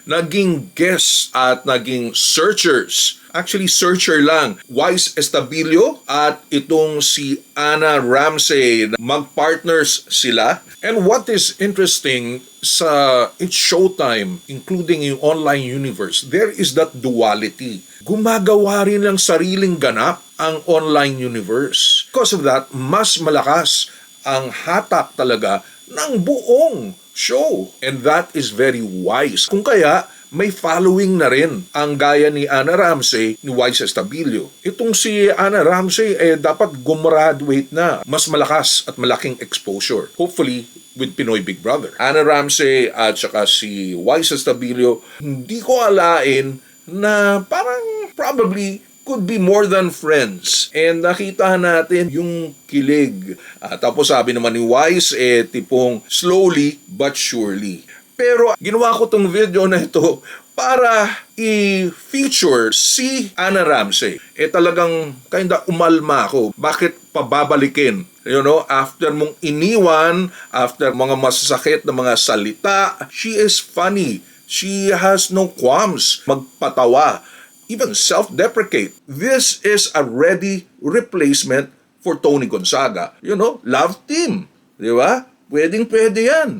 naging guests at naging searchers. Actually, searcher lang. Wise Estabilio at itong si Anna Ramsey. Mag-partners sila. And what is interesting sa It's Showtime, including yung online universe, there is that duality. Gumagawa rin ng sariling ganap ang online universe. Because of that, mas malakas ang hatak talaga ng buong show. And that is very wise. Kung kaya, may following na rin ang gaya ni Anna Ramsey ni Wise Estabilio. Itong si Anna Ramsey dapat gumraduate na. Mas malakas at malaking exposure. Hopefully, with Pinoy Big Brother. Anna Ramsey at saka si Wise Estabilio, hindi ko alain na parang probably could be more than friends. And nakita natin yung kilig. Tapos sabi naman ni Wise, tipong slowly but surely. Pero ginawa ko tong video na ito para i-feature si Anna Ramsey. Talagang kinda umalma ako. Bakit pababalikin? You know, after mong iniwan, after mga masasakit na mga salita, she is funny. She has no qualms magpatawa. Even self-deprecate. This is a ready replacement for Tony Gonzaga. You know, love team. Di ba? Pwedeng-pwede yan.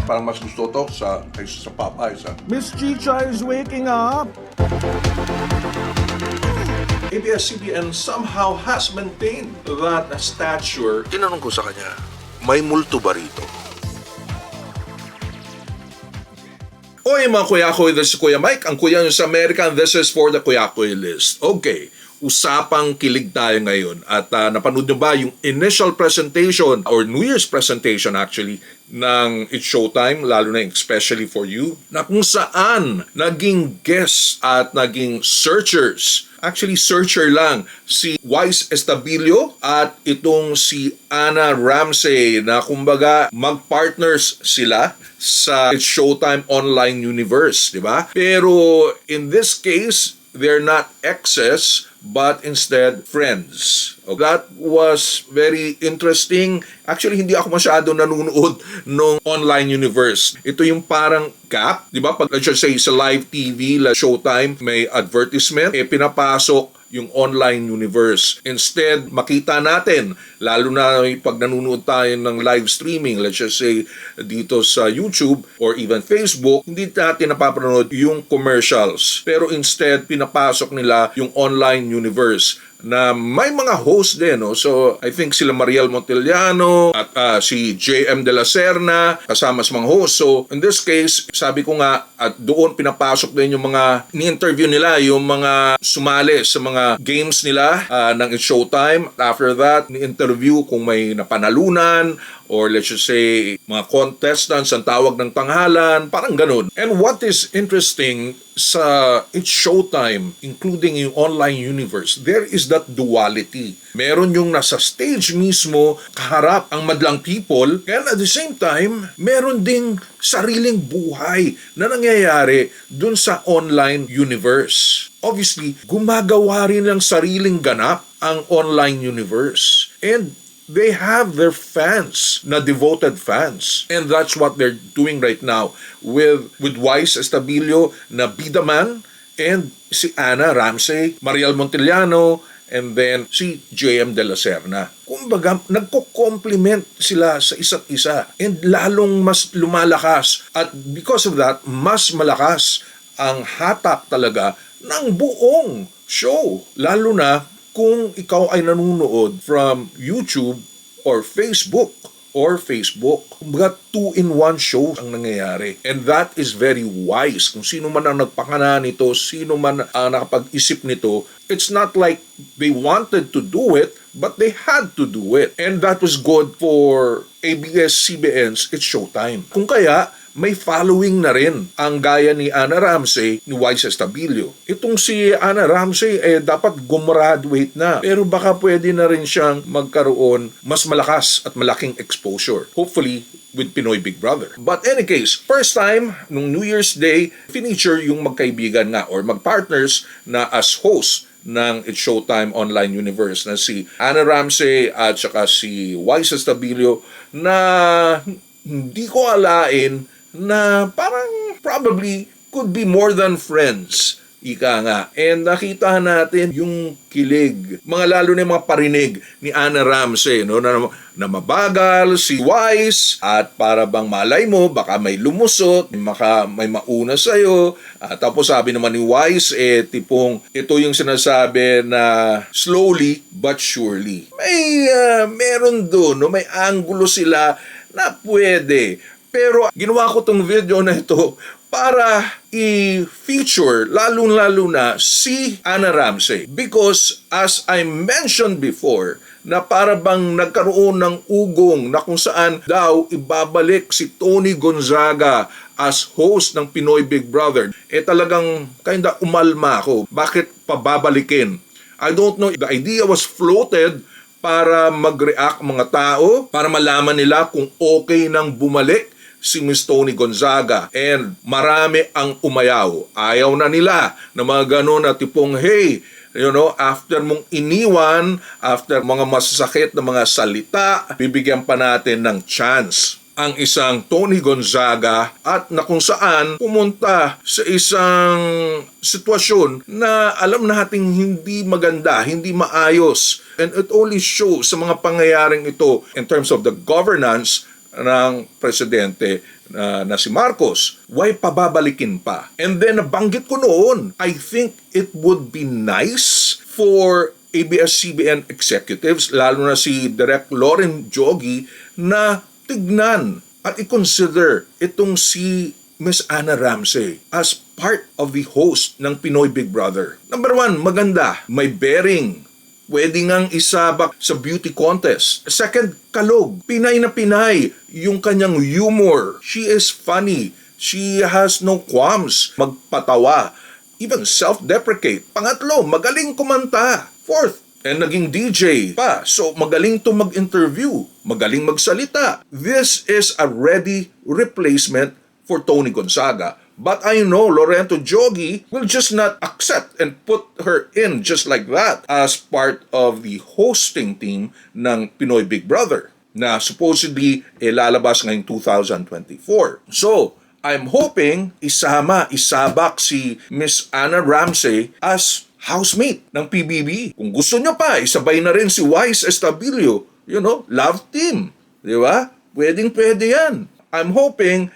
Parang mas gusto to sa Popeyes. Miss Chicha is waking up. ABS-CBN somehow has maintained that stature. Tinanong ko sa kanya, may multo ba rito? Oy mga Kuyakoy, this is Kuya Mike. Ang Kuya nyo sa America, and this is for the Kuyakoy list. Okay, usapang kilig tayo ngayon. At napanood nyo ba yung initial presentation or New Year's presentation actually ng It's Showtime, lalo na especially for you, na kung saan naging guests at naging searchers. Actually, searcher lang si Wise Estabilio at itong si Anna Ramsey na kumbaga mag-partners sila sa It's Showtime online universe, di ba? Pero in this case, they're not exes but instead friends. That was very interesting. Actually, hindi ako masyado nanonood ng online universe. Ito yung parang gap, di ba? Pag let's just say sa live TV, Showtime, may advertisement, pinapasok yung online universe. Instead, makita natin, lalo na pag nanonood tayo ng live streaming, let's just say dito sa YouTube or even Facebook, hindi natin napapanood yung commercials. Pero instead, pinapasok nila yung online universe na may mga host din. No? So, I think sila Mariel Montellano at si JM De La Serna kasama sa mga host. So, in this case, sabi ko nga, at doon pinapasok din yung mga ni-interview nila, yung mga sumali sa mga games nila ng It's Showtime. After that, ni-interview kung may napanalunan or let's just say mga contestants ang tawag ng tanghalan, parang ganun. And what is interesting sa It's Showtime, including yung online universe, there is that duality. Meron yung nasa stage mismo, kaharap ang madlang people, and at the same time, meron ding sariling buhay na nangyayari dun sa online universe. Obviously, gumagawa rin ng sariling ganap ang online universe. And they have their fans, na devoted fans. And that's what they're doing right now with Wise Estabilio na Bidaman and si Anna Ramsey, Mariel Montellano, and then si JM De La Serna. Kumbaga, nagko-compliment sila sa isa't isa and lalong mas lumalakas. At because of that, mas malakas ang hatak talaga ng buong show. Lalo na kung ikaw ay nanonood from YouTube or Facebook. Kumbaga, 2-in-1 show ang nangyayari. And that is very wise. Kung sino man ang nagpakana nito, sino man ang nakapag-isip nito, it's not like they wanted to do it, but they had to do it. And that was good for ABS-CBN's It's Showtime. Kung kaya, may following na rin ang gaya ni Anna Ramsey ni Wise Estabilio. Itong si Anna Ramsey dapat gumraduate na. Pero baka pwede na rin siyang magkaroon mas malakas at malaking exposure. Hopefully with Pinoy Big Brother. But any case, first time nung New Year's Day, feature yung magkaibigan nga or magpartners na as host ng It's Showtime online universe na si Anna Ramsey at saka si Wise Estabilio na hindi ko alain na parang probably could be more than friends. Ika nga. And nakita natin yung kilig. Mga lalo na yung mga parinig ni Ana Ramsey, no? Na mabagal, si Wise, at para bang malay mo, baka may lumusot, may mauna sa'yo. Tapos sabi naman ni Wise, tipong ito yung sinasabi na slowly but surely. Meron doon, no? May angulo sila na pwede. Pero ginawa ko tong video na ito para i-feature lalong-lalo na si Ana Ramsey. Because as I mentioned before, na para bang nagkaroon ng ugong na kung saan daw ibabalik si Tony Gonzaga as host ng Pinoy Big Brother. Talagang kinda umalma ako. Bakit pababalikin? I don't know. The idea was floated para mag-react mga tao, para malaman nila kung okay nang bumalik si Miss Tony Gonzaga. And marami ang umayaw. Ayaw na nila na mga ganun na tipong, hey, after mong iniwan, after mga masasakit na mga salita, bibigyan pa natin ng chance ang isang Tony Gonzaga at na kung saan pumunta sa isang sitwasyon na alam nating hindi maganda, hindi maayos. And it only shows sa mga pangyayaring ito in terms of the governance ng presidente na si Marcos, why pababalikin pa? And then nabanggit ko noon, I think it would be nice for ABS-CBN executives, lalo na si Direk Loren Jogi, na tignan at i-consider itong si Miss Ana Ramsey as part of the host ng Pinoy Big Brother. Number one, maganda, may bearing. Pwede ngang isabak sa beauty contest. Second, kalog. Pinay na Pinay yung kanyang humor. She is funny. She has no qualms. Magpatawa. Even self-deprecate. Pangatlo, magaling kumanta. Fourth, naging DJ pa. So, magaling to mag-interview. Magaling magsalita. This is a ready replacement for Tony Gonzaga. But I know Lorento Jogi will just not accept and put her in just like that as part of the hosting team ng Pinoy Big Brother na supposedly lalabas ngayong 2024. So, I'm hoping isabak si Miss Ana Ramsey as housemate ng PBB. Kung gusto niyo pa, isabay na rin si Wise Estabilio. Love team. Di ba? Pwedeng-pwede yan. I'm hoping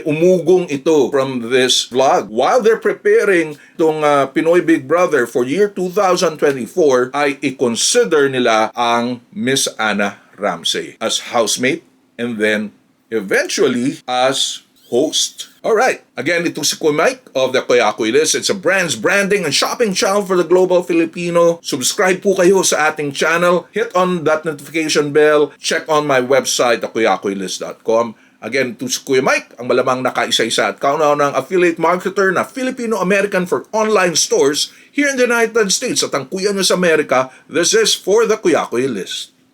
umugong ito from this vlog. While they're preparing itong Pinoy Big Brother for year 2024, ay i-consider nila ang Miss Ana Ramsey as housemate and then eventually as host. Alright, again, ito si Kuya Mike of the Kuya Ako'y List. It's a branding and shopping channel for the global Filipino. Subscribe po kayo sa ating channel. Hit on that notification bell. Check on my website, kuyakoylist.com. Again, ito si Kuya Mike, ang malamang nakaisa-isa at kauna-unang affiliate marketer na Filipino-American for online stores here in the United States. At ang Kuya nyo sa Amerika, this is for the Kuya Ako'y List.